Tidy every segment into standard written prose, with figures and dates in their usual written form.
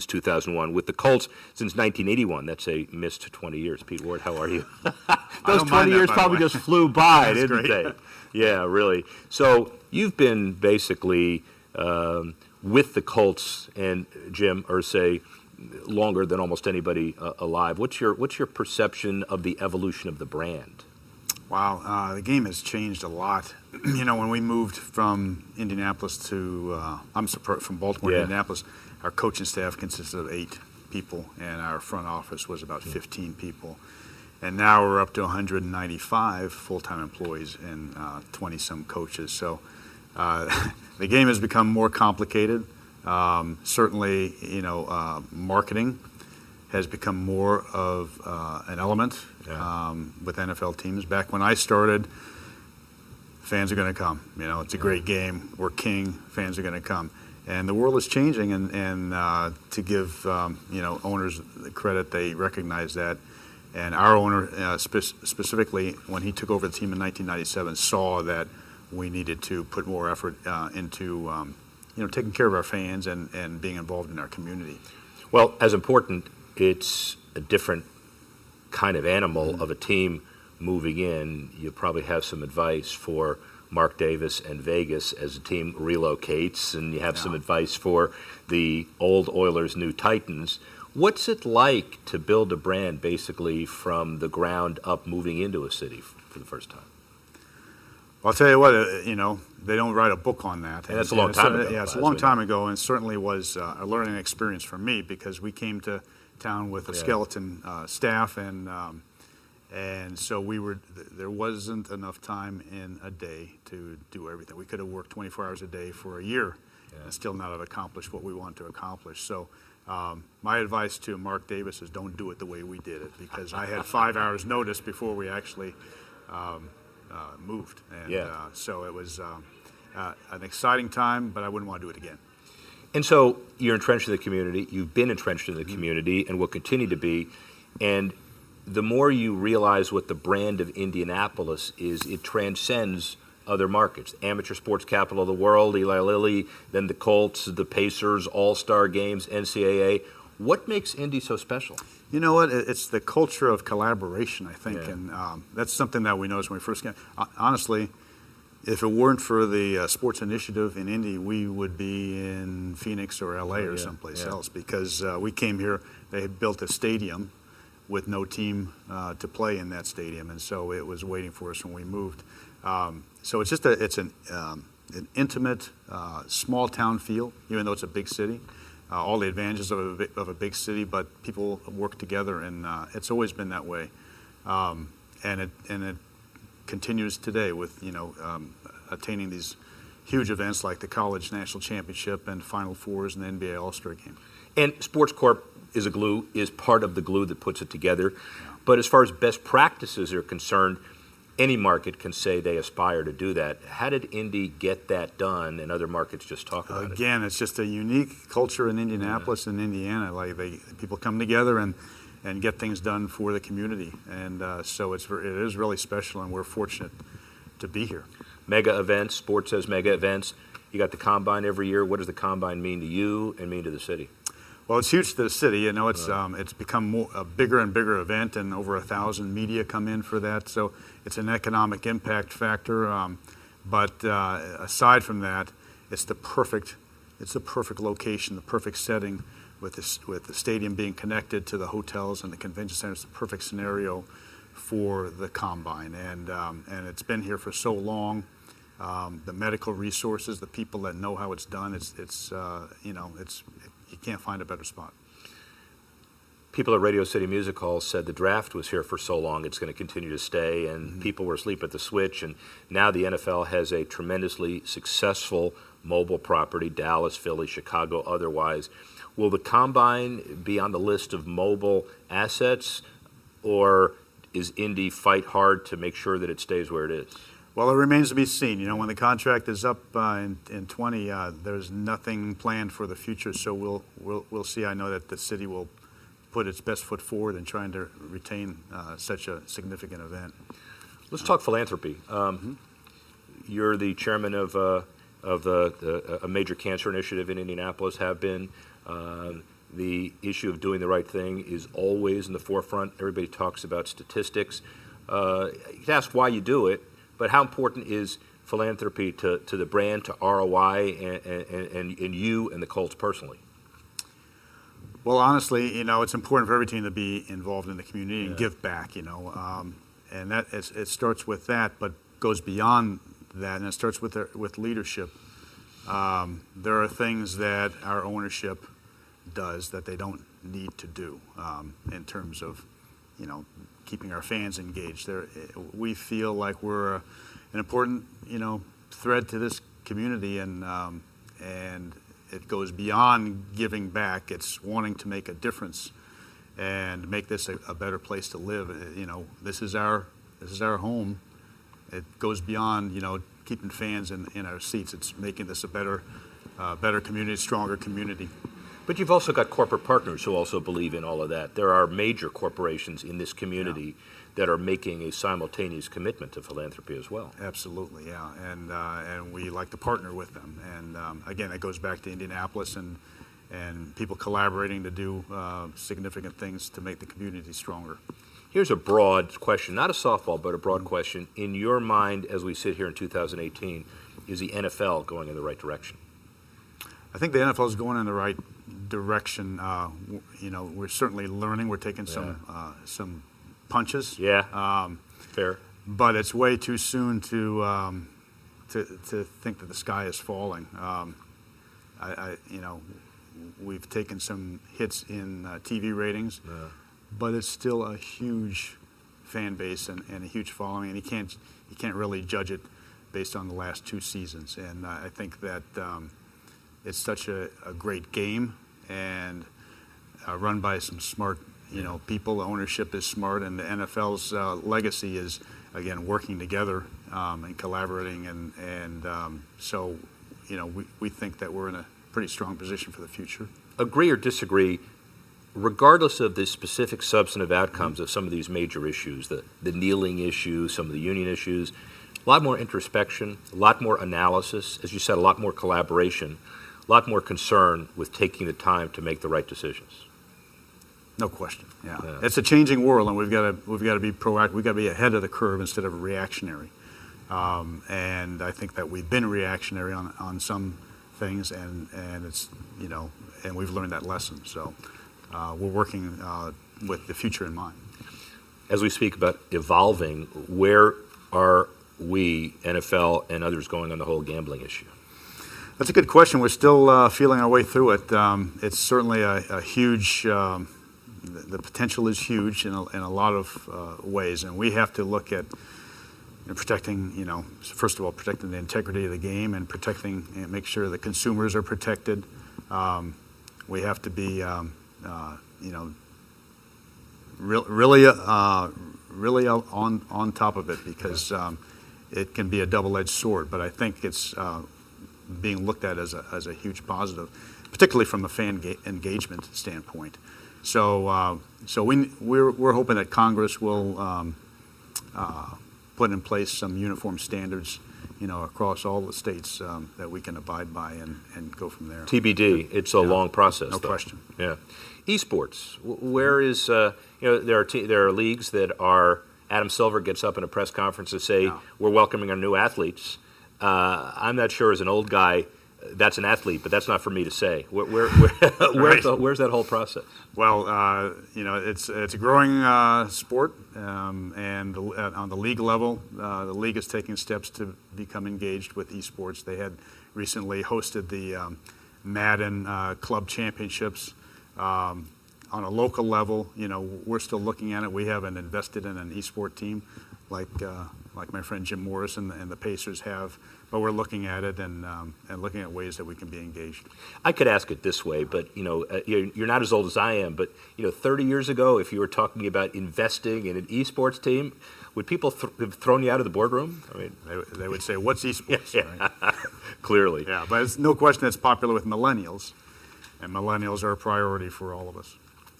2001. With the Colts since 1981. That's a missed 20 years. Pete Ward, how are you? Those don't 20 mind that, years by the probably way. just flew by, That's didn't great. they? Yeah, really. So you've been basically with the Colts and Jim Irsay longer than almost anybody alive. What's your perception of the evolution of the brand? Wow, the game has changed a lot. When we moved from Indianapolis to, from Baltimore to Yeah. Indianapolis, our coaching staff consisted of 8 people, and our front office was about 15 people. And now we're up to 195 full-time employees and 20-some coaches. So the game has become more complicated. Certainly, marketing has become more of an element with NFL teams. Back when I started, fans are going to come. It's a great game. We're king. Fans are going to come. And the world is changing, and to give owners the credit, they recognize that. And our owner, specifically, when he took over the team in 1997, saw that we needed to put more effort into taking care of our fans and being involved in our community. Well, as important, it's a different kind of animal of a team moving in. You probably have some advice for Mark Davis and Vegas as the team relocates, and you have some advice for the old Oilers, new Titans. What's it like to build a brand basically from the ground up, moving into a city for the first time? I'll tell you what, they don't write a book on that. And that's a long time ago. Yeah, it's a long time ago, and certainly was a learning experience for me because we came to town with a skeleton staff, and so there wasn't enough time in a day to do everything. We could have worked 24 hours a day for a year and still not have accomplished what we want to accomplish. So my advice to Mark Davis is don't do it the way we did it, because I had 5 hours notice before we actually moved. And so it was an exciting time, but I wouldn't want to do it again. And so you're entrenched in the community. You've been entrenched in the community and will continue to be. And the more you realize what the brand of Indianapolis is, it transcends other markets. Amateur sports capital of the world, Eli Lilly, then the Colts, the Pacers, All-Star games, NCAA. What makes Indy so special? You know what? It's the culture of collaboration, I think, and that's something that we noticed when we first came. Honestly, if it weren't for the sports initiative in Indy, we would be in Phoenix or LA or someplace else, because we came here. They had built a stadium with no team to play in that stadium, and so it was waiting for us when we moved. So it's just an intimate, small town feel, even though it's a big city. All the advantages of a big city, but people work together, and it's always been that way. And it continues today with attaining these huge events like the College National Championship and Final Fours and the NBA All-Star Game. And Sports Corp is part of the glue that puts it together. But as far as best practices are concerned, any market can say they aspire to do that. How did Indy get that done, and other markets just talk about it? Again, it's just a unique culture in Indianapolis and Indiana. Like people come together and get things done for the community, and so it is really special, and we're fortunate to be here. Mega events, sports says mega events. You got the Combine every year. What does the Combine mean to you and mean to the city? Well, it's huge to the city. It's become a bigger and bigger event, and over 1,000 media come in for that. So it's an economic impact factor. But aside from that, it's the perfect location, the perfect setting, with the stadium being connected to the hotels and the convention center. It's the perfect scenario for the Combine, and it's been here for so long. The medical resources, the people that know how it's done. You can't find a better spot. People at Radio City Music Hall said the draft was here for so long it's going to continue to stay, and people were asleep at the switch, and now the NFL has a tremendously successful mobile property, Dallas, Philly, Chicago, otherwise. Will the Combine be on the list of mobile assets, or is Indy fight hard to make sure that it stays where it is? Well, it remains to be seen. When the contract is up in 20, there's nothing planned for the future, so we'll see. I know that the city will put its best foot forward in trying to retain such a significant event. Let's talk philanthropy. You're the chairman of a major cancer initiative in Indianapolis, have been. the issue of doing the right thing is always in the forefront. Everybody talks about statistics. You can ask why you do it, but how important is philanthropy to the brand, to ROI, and you and the Colts personally? Well, honestly, it's important for every team to be involved in the community and give back, and that it starts with that, but goes beyond that, and it starts with leadership. There are things that our ownership does that they don't need to do in terms of, keeping our fans engaged. We feel like we're an important, thread to this community, and it goes beyond giving back. It's wanting to make a difference and make this a better place to live. This is our home. It goes beyond, keeping fans in our seats. It's making this a better community, stronger community. But you've also got corporate partners who also believe in all of that. There are major corporations in this community that are making a simultaneous commitment to philanthropy as well. Absolutely, yeah, and we like to partner with them. And again, that goes back to Indianapolis and people collaborating to do significant things to make the community stronger. Here's a broad question, not a softball, but a broad question. In your mind, as we sit here in 2018, is the NFL going in the right direction? I think the NFL is going in the right direction. We're certainly learning. We're taking some punches. Yeah. Fair. But it's way too soon to think that the sky is falling. We've taken some hits in TV ratings, but it's still a huge fan base and a huge following, and you can't really judge it based on the last two seasons. And I think that it's such a great game and run by some smart people. The ownership is smart, and the NFL's legacy is, again, working together and collaborating, and so we think that we're in a pretty strong position for the future. Agree or disagree, regardless of the specific substantive outcomes of some of these major issues, the kneeling issue, some of the union issues, a lot more introspection, a lot more analysis, as you said, a lot more collaboration, a lot more concern with taking the time to make the right decisions. No question. Yeah. It's a changing world, and we've got to be proactive. We've got to be ahead of the curve instead of reactionary. And I think that we've been reactionary on some things, and it's and we've learned that lesson. So we're working with the future in mind. As we speak about evolving, where are we, NFL and others, going on the whole gambling issue? That's a good question. We're still feeling our way through it. It's certainly a huge. The potential is huge in a lot of ways, and we have to look at protecting. First of all, protecting the integrity of the game and protecting and make sure the consumers are protected. We have to be, really on top of it, because it can be a double-edged sword. But I think it's being looked at as a huge positive, particularly from a fan engagement standpoint. So we're hoping that Congress will put in place some uniform standards, across all the states that we can abide by and go from there. TBD. It's a long process. No though. question. Yeah. Esports. Where is there are leagues that are. Adam Silver gets up in a press conference to say we're welcoming our new athletes. I'm not sure as an old guy that's an athlete, but that's not for me to say. Where's that whole process? Well, it's a growing sport, and on the league level, the league is taking steps to become engaged with esports. They had recently hosted the Madden Club Championships. On a local level, we're still looking at it. We haven't invested in an esport team like my friend Jim Morris and the Pacers have, but we're looking at it and looking at ways that we can be engaged. I could ask it this way, but you're not as old as I am. But 30 years ago, if you were talking about investing in an esports team, would people have thrown you out of the boardroom? I mean, they would say, "What's esports?" Right? Clearly, yeah. But it's no question it's popular with millennials, and millennials are a priority for all of us.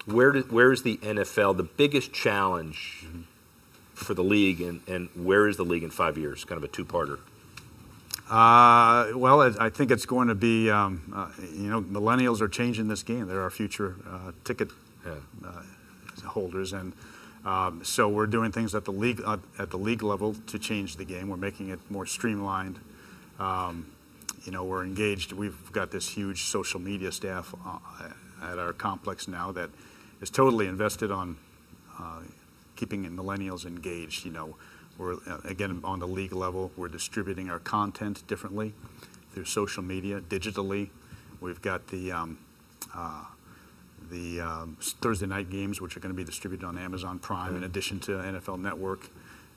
Where is the NFL the biggest challenge for the league, and where is the league in 5 years? Kind of a two-parter. Well, I think it's going to be, millennials are changing this game. They're our future ticket holders, and so we're doing things at the league level to change the game. We're making it more streamlined. We're engaged. We've got this huge social media staff at our complex now that is totally invested on keeping millennials engaged. We're, again, on the league level, we're distributing our content differently through social media, digitally. We've got the Thursday night games, which are going to be distributed on Amazon Prime in addition to NFL Network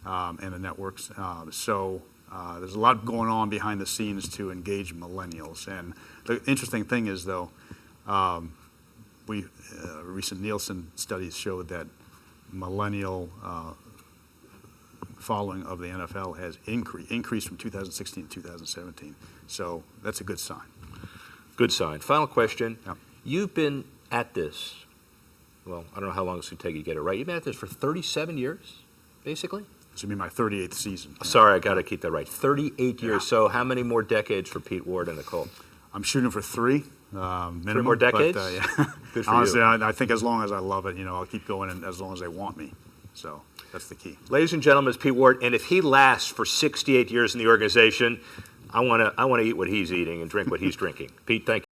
and the networks. So there's a lot going on behind the scenes to engage millennials. And the interesting thing is, though, recent Nielsen studies showed that millennial following of the NFL has increased from 2016 to 2017. So that's a good sign. Good sign. Final question. Yeah. You've been at this, well, I don't know how long it's going to take you to get it right. You've been at this for 37 years, basically? This will be my 38th season. Sorry, I got to keep that right. 38 years. Yeah. So how many more decades for Pete Ward and the Colts? I'm shooting for 3 minimum. 3 more decades? But, Good for honestly, you. I think as long as I love it, I'll keep going and as long as they want me. So that's the key. Ladies and gentlemen, it's Pete Ward, and if he lasts for 68 years in the organization, I want to eat what he's eating and drink what he's drinking. Pete, thank you.